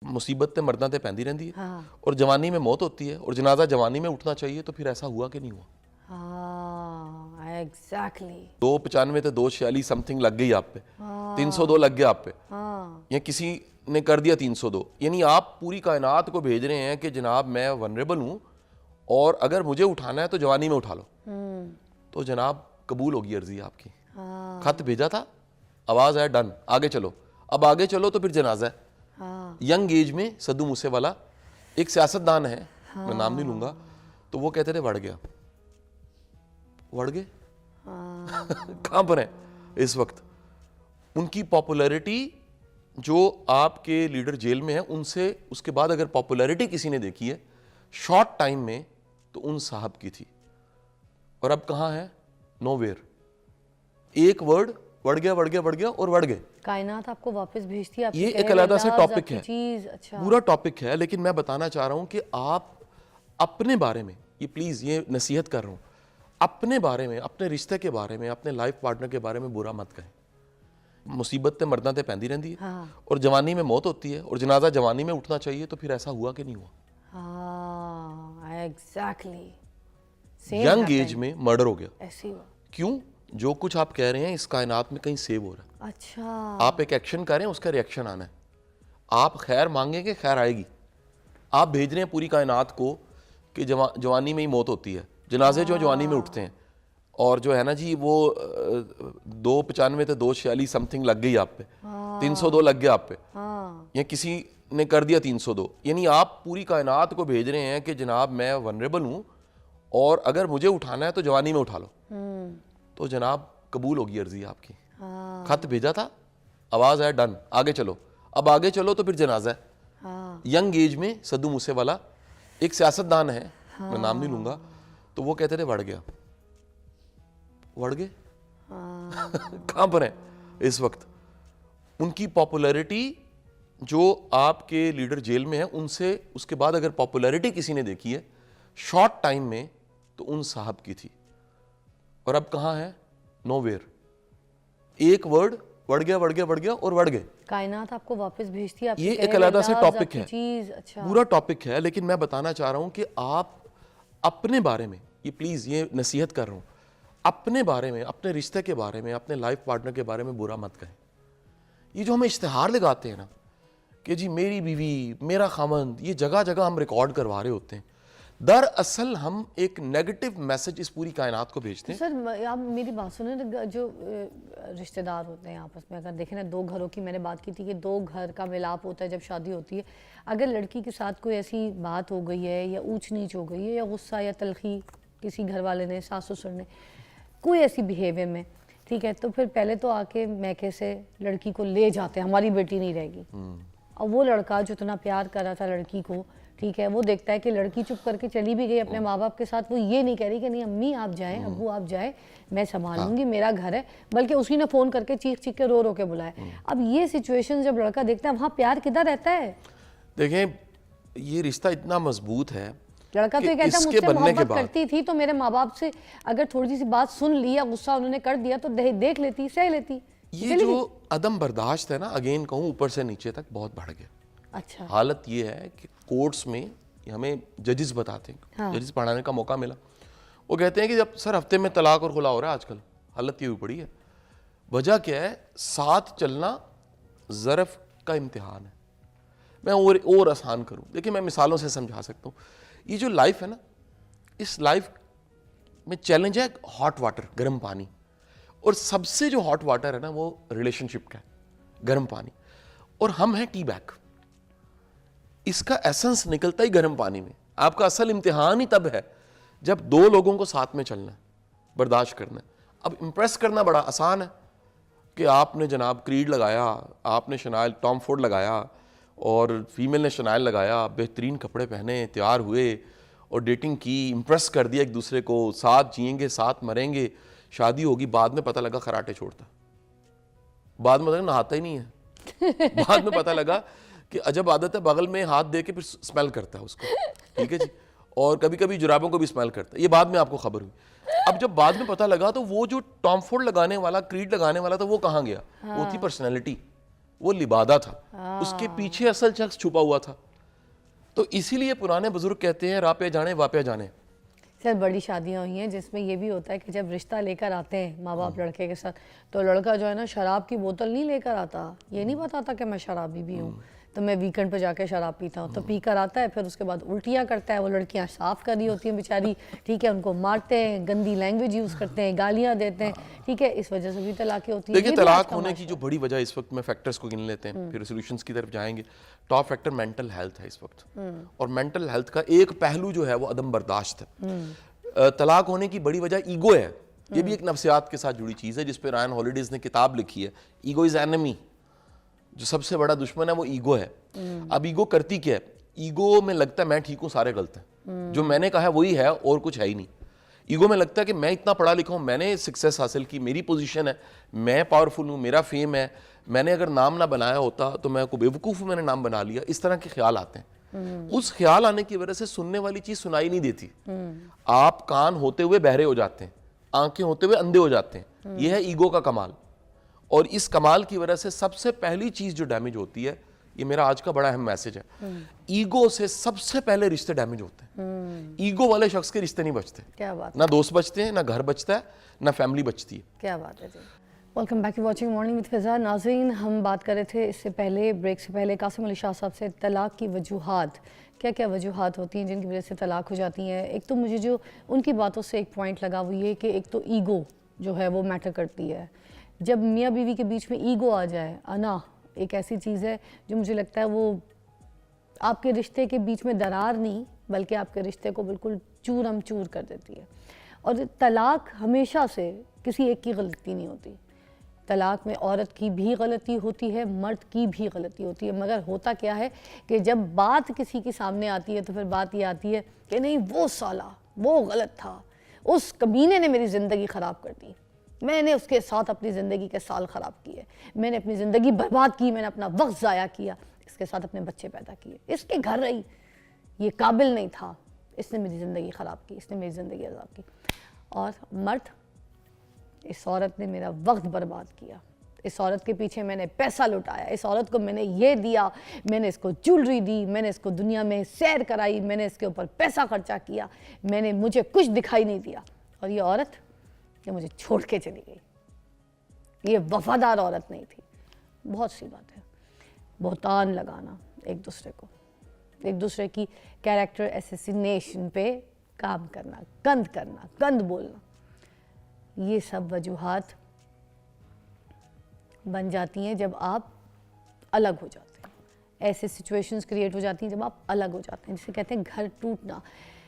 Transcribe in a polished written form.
مصیبت تے مرنا تے پیندی رہندی ہے اور جوانی میں موت ہوتی ہے اور جنازہ جوانی میں اٹھنا چاہیے. تو پھر ایسا ہوا کہ نہیں ہوا؟ ایگزیکٹلی 295 تے 246 سم تھنگ لگ گئی آپ پہ, 302 لگ گیا آپ پہ, یا کسی نے کر دیا 302. یعنی آپ پوری کائنات کو بھیج رہے ہیں کہ جناب میں ونریبل ہوں اور اگر مجھے اٹھانا ہے تو جوانی میں اٹھا لو. تو جناب قبول ہوگی عرضی آپ کی. خط بھیجا تھا, آواز آیا ڈن, آگے چلو. اب آگے چلو تو پھر جنازہ ہے. ینگ ایج میں سدھو موسے والا ایک سیاستدان ہے, میں نام نہیں لوں گا, تو وہ کہتے تھے وڑ گیا. وڑ گئے کہاں پر ہیں اس وقت؟ ان کی پاپولیرٹی جو آپ کے لیڈر جیل میں ہیں ان سے اس کے بعد اگر پاپولیرٹی کسی نے دیکھی ہے شارٹ ٹائم میں تو ان صاحب کی تھی. اور اب کہاں ہے؟ Know where. ایک ورڈ وڑ گیا وڑ گیا وڑ گیا اور وڑ گئے. کائنات آپ کو واپس بھیجتی ہے. یہ ایک علیحدہ سے ٹاپک ہے, پورا ٹاپک ہے, لیکن میں بتانا چاہ رہا ہوں کہ آپ اپنے بارے میں, یہ پلیز یہ نصیحت کر رہا ہوں, اپنے بارے میں, اپنے رشتے کے بارے میں, اپنے لائف پارٹنر کے بارے میں برا مت کہیں. مصیبت تے مرنا تے پیندی رہندی ہے اور جوانی میں موت ہوتی ہے اور جنازہ جوانی میں اٹھنا چاہیے. تو پھر ایسا ہوا کہ نہیں ہوا؟ ایگزیکٹلی ینگ ایج میں مرڈر ہو گیا. کیوں؟ جو کچھ آپ کہہ رہے ہیں اس کائنات میں کہیں سیو ہو رہا ہے. اچھا, آپ ایک ایکشن کریں, اس کا ریئیکشن آنا ہے. آپ خیر مانگیں گے, خیر آئے گی. آپ بھیج رہے ہیں پوری کائنات کو کہ جوانی میں ہی موت ہوتی ہے, جنازے جو جوانی میں اٹھتے ہیں, اور جو ہے نا جی وہ 295 تے 246 سم تھنگ لگ گئی آپ پہ, 302 لگ گیا آپ پہ, یا کسی نے کر دیا 302. یعنی آپ پوری کائنات کو بھیج رہے ہیں کہ جناب میں ونریبل ہوں اور اگر مجھے اٹھانا ہے تو جوانی میں اٹھا لو. تو جناب قبول ہوگی عرضی آپ کی. خط بھیجا تھا, آواز آیا ڈن, آگے چلو. اب آگے چلو تو پھر جنازہ ہے. ینگ ایج میں سدھو موسے والا ایک سیاستدان ہے, میں نام نہیں لوں گا, تو وہ کہتے تھے وڑ گیا. وڑ گئے کہاں پر ہیں اس وقت؟ ان کی پاپولیرٹی جو آپ کے لیڈر جیل میں ہیں ان سے اس کے بعد اگر پاپولیرٹی کسی نے دیکھی ہے شارٹ ٹائم میں تو ان صاحب کی تھی. اور اب کہاں ہے؟ Know where. ایک ورڈ وڑ گیا وڑ گیا وڑ گیا اور وڑ گئے. کائنات آپ کو واپس بھیجتی ہے. یہ ایک علیحدہ سے ٹاپک ہے, پورا ٹاپک ہے, لیکن میں بتانا چاہ رہا ہوں کہ آپ اپنے بارے میں, یہ پلیز یہ نصیحت کر رہا ہوں, اپنے بارے میں, اپنے رشتے کے بارے میں, اپنے لائف پارٹنر کے بارے میں برا مت کہیں. یہ جو ہمیں اشتہار لگاتے ہیں نا کہ جی میری بیوی, میرا خامند, یہ جگہ جگہ ہم ریکارڈ کروا رہے ہوتے ہیں, دراصل ہم ایک نیگیٹو میسج اس پوری کائنات کو بھیجتے ہیں. سر آپ میری بات سنیں, جو رشتہ دار ہوتے ہیں آپس میں, اگر دیکھیں نا دو گھروں کی میں نے بات کی تھی کہ دو گھر کا ملاپ ہوتا ہے جب شادی ہوتی ہے. اگر لڑکی کے ساتھ کوئی ایسی بات ہو گئی ہے یا اونچ نیچ ہو گئی ہے یا غصہ یا تلخی کسی گھر والے نے, ساس سسر نے, کوئی ایسی بیہیویئر میں, ٹھیک ہے, تو پھر پہلے تو آ کے میکے سے لڑکی کو لے جاتے ہیں, ہماری بیٹی نہیں رہے گی. اور وہ لڑکا جو اتنا پیار کر رہا تھا لڑکی کو, ٹھیک ہے, وہ دیکھتا ہے کہ لڑکی چپ کر کے چلی بھی گئی اپنے ماں باپ کے ساتھ, وہ یہ نہیں کہہ رہی کہ نہیں امی آپ جائیں, ابو آپ جائیں, میں سنبھال لوں گی, میرا گھر ہے, بلکہ اسی نے فون کر کے چیخ چیخ کے رو رو کے بلایا. اب یہ سچویشن جب لڑکا دیکھتا ہے وہاں پیار کدھر رہتا ہے؟ دیکھیں یہ رشتہ اتنا مضبوط ہے, لڑکا تو یہ کہتا ہے مجھ سے محبت کرتی تھی تو میرے ماں باپ سے اگر تھوڑی سی بات سن لی یا غصہ انہوں نے کر دیا تو دیکھ لیتی, سہ لیتی. یہ جو عدم برداشت ہے نا, اگین کہوں اوپر سے نیچے تک بہت بڑھ گیا. اچھا, حالت یہ ہے کہ کورٹس میں ہمیں ججز بتاتے ہیں, ججز پڑھانے کا موقع ملا, وہ کہتے ہیں کہ جب سر ہفتے میں طلاق اور خلا ہو رہا ہے آج کل, حالت یہ ہوئی پڑی ہے. وجہ کیا ہے؟ ساتھ چلنا ظرف کا امتحان ہے. میں اور آسان کروں, دیکھیں میں مثالوں سے سمجھا سکتا ہوں. یہ جو لائف ہے نا, اس لائف میں چیلنج ہے ہاٹ واٹر, گرم پانی, اور سب سے جو ہاٹ واٹر ہے نا وہ ریلیشن شپ کا ہے, گرم پانی, اور ہم ہیں ٹی بیگ. اس کا ایسنس نکلتا ہی گرم پانی میں. آپ کا اصل امتحان ہی تب ہے جب دو لوگوں کو ساتھ میں چلنا ہے, برداشت کرنا ہے. اب امپریس کرنا بڑا آسان ہے کہ آپ نے جناب کریڈ لگایا, آپ نے شنائل ٹام فورڈ لگایا, اور فیمیل نے شنائل لگایا, بہترین کپڑے پہنے, تیار ہوئے اور ڈیٹنگ کی, امپریس کر دیا ایک دوسرے کو, ساتھ جئیں گے, ساتھ مریں گے, شادی ہوگی. بعد میں پتہ لگا خراٹے چھوڑتا, بعد میں نہاتا ہی نہیں ہے, بعد میں پتہ لگا کہ عجب عادت ہے, بغل میں ہاتھ دے کے پھر اسمیل کرتا ہے اس کو, ٹھیک ہے جی, اور کبھی کبھی جرابوں کو بھی اسمیل کرتا ہے. یہ بعد میں آپ کو خبر ہوئی. اب جب بعد میں پتہ لگا تو وہ جو ٹام فورڈ لگانے والا, کریڈ لگانے والا تھا, وہ کہاں گیا؟ وہ تھی پرسنالٹی. وہ لبادہ تھا، اس کے پیچھے اصل شخص چھپا ہوا تھا. تو اسی لیے پرانے بزرگ کہتے ہیں راہ پہ جانے واپے جانے. سر بڑی شادیاں ہوئی ہیں جس میں یہ بھی ہوتا ہے کہ جب رشتہ لے کر آتے ہیں ماں باپ لڑکے کے ساتھ تو لڑکا جو ہے نا شراب کی بوتل نہیں لے کر آتا, یہ نہیں بتاتا کہ میں شرابی بھی ہوں تو میں ویکنڈ پہ جا کے شراب پیتا ہوں, تو پی کر آتا ہے, پھر اس کے بعد الٹیاں کرتا ہے. وہ لڑکیاں صاف کر رہی ہوتی ہیں بیچاری, ٹھیک ہے, ان کو مارتے ہیں, گندی لینگویج یوز کرتے ہیں, گالیاں دیتے ہیں, ٹھیک ہے, اس وجہ سے بھی طلاقیں ہوتی ہیں. دیکھیں طلاق ہونے کی جو بڑی وجہ اس وقت میں فیکٹرز کو گن لیتے ہیں, پھر سولوشنز کی طرف جائیں گے. ٹاپ فیکٹر مینٹل ہیلتھ ہے اس وقت, اور مینٹل ہیلتھ کا ایک پہلو جو ہے وہ عدم برداشت ہے. طلاق ہونے کی بڑی وجہ ایگو ہے, یہ بھی ایک نفسیات کے ساتھ جڑی چیز ہے جس پہ رائن ہالیڈیز نے کتاب لکھی ہے, ایگو از اینمی, جو سب سے بڑا دشمن ہے وہ ایگو ہے. اب ایگو کرتی کیا ہے, ایگو میں لگتا ہے میں ٹھیک ہوں سارے غلط ہیں, جو میں نے کہا ہے وہی ہے اور کچھ ہے ہی نہیں. ایگو میں لگتا ہے کہ میں اتنا پڑھا لکھا ہوں, میں نے سکسیس حاصل کی, میری پوزیشن ہے, میں پاورفل ہوں, میرا فیم ہے, میں نے اگر نام نہ بنایا ہوتا تو میں کو بیوقوف ہوں, میں نے نام بنا لیا. اس طرح کے خیال آتے ہیں. اس خیال آنے کی وجہ سے سننے والی چیز سنائی نہیں دیتی. آپ کان ہوتے ہوئے بہرے ہو جاتے ہیں, آنکھیں ہوتے ہوئے اندھے ہو جاتے ہیں. یہ ہے ایگو کا کمال. اور اس کمال کی وجہ سے سب سے پہلی چیز جو ڈیمیج ہوتی ہے, یہ میرا آج کا بڑا اہم میسج ہے, ایگو سے سب سے پہلے رشتے ڈیمیج ہوتے ہیں. ایگو والے شخص کے رشتے نہیں بچتے, کیا بات, نہ دوست بچتے ہیں, نہ گھر بچتا ہے, نہ فیملی بچتی ہے. کیا بات ہے جی. Welcome back to watching morning with Faza. ناظرین, ہم بات کر رہے تھے اس سے پہلے, بریک سے پہلے, قاسم علی شاہ صاحب سے طلاق کی وجوہات, کیا کیا وجوہات ہوتی ہیں جن کی وجہ سے طلاق ہو جاتی ہیں. ایک تو مجھے جو ان کی باتوں سے ایک پوائنٹ لگا وہ یہ کہ ایک تو ایگو جو ہے وہ میٹر کرتی ہے. جب میاں بیوی کے بیچ میں ایگو آ جائے, انا ایک ایسی چیز ہے جو مجھے لگتا ہے وہ آپ کے رشتے کے بیچ میں درار نہیں بلکہ آپ کے رشتے کو بالکل چورم چور کر دیتی ہے. اور طلاق ہمیشہ سے کسی ایک کی غلطی نہیں ہوتی. طلاق میں عورت کی بھی غلطی ہوتی ہے, مرد کی بھی غلطی ہوتی ہے, مگر ہوتا کیا ہے کہ جب بات کسی کے سامنے آتی ہے تو پھر بات یہ آتی ہے کہ نہیں وہ سالہ وہ غلط تھا, اس کمینے نے میری زندگی خراب کر دی, میں نے اس کے ساتھ اپنی زندگی کے سال خراب کیے, میں نے اپنی زندگی برباد کی, میں نے اپنا وقت ضائع کیا, اس کے ساتھ اپنے بچے پیدا کیے, اس کے گھر رہی, یہ قابل نہیں تھا, اس نے میری زندگی خراب کی, اس نے میری زندگی عذاب کی. اور مرد, اس عورت نے میرا وقت برباد کیا, اس عورت کے پیچھے میں نے پیسہ لٹایا, اس عورت کو میں نے یہ دیا, میں نے اس کو جولری دی, میں نے اس کو دنیا میں سیر کرائی, میں نے اس کے اوپر پیسہ خرچہ کیا, مجھے کچھ دکھائی نہیں دیا. اور یہ عورت یہ مجھے چھوڑ کے چلی گئی, یہ وفادار عورت نہیں تھی. بہت سی بات ہے. بہتان لگانا ایک دوسرے کو, ایک دوسرے کی کیریکٹر ایسیسینیشن پہ کام کرنا, گند بولنا, یہ سب وجوہات بن جاتی ہیں جب آپ الگ ہو جاتے ہیں. ایسے سچویشنز کریٹ ہو جاتی ہیں جب آپ الگ ہو جاتے ہیں, جسے کہتے ہیں گھر ٹوٹنا.